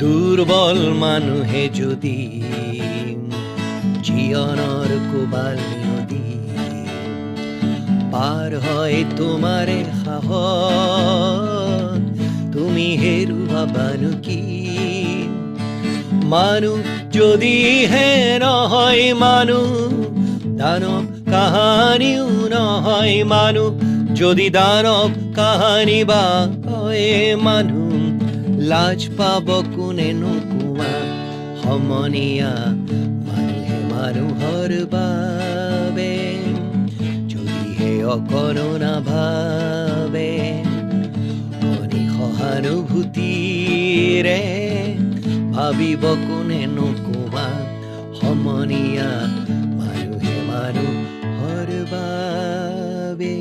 দুর্বল মানুহে যদি জীৱনৰ কোবাল নদী পাৰ হয় তোমাৰে সাহস তুমি হেৰুৱাবানো কি মানুহ যদি হে নহয় মানুহ দানৱ কাহানিও নহয় মানুহ যদি দানৱ কাহানি বা হয় মানুহ লাজ পাব কোনেনো কোৱা সমনীয়া মানুহে মানুহৰ বাবে যদিহে অকণো নাভাবে মনি সহানুভূতিৰে ভাবিব কোনেনো কোৱা সমনীয়া মানুহে মানুহৰ বাবে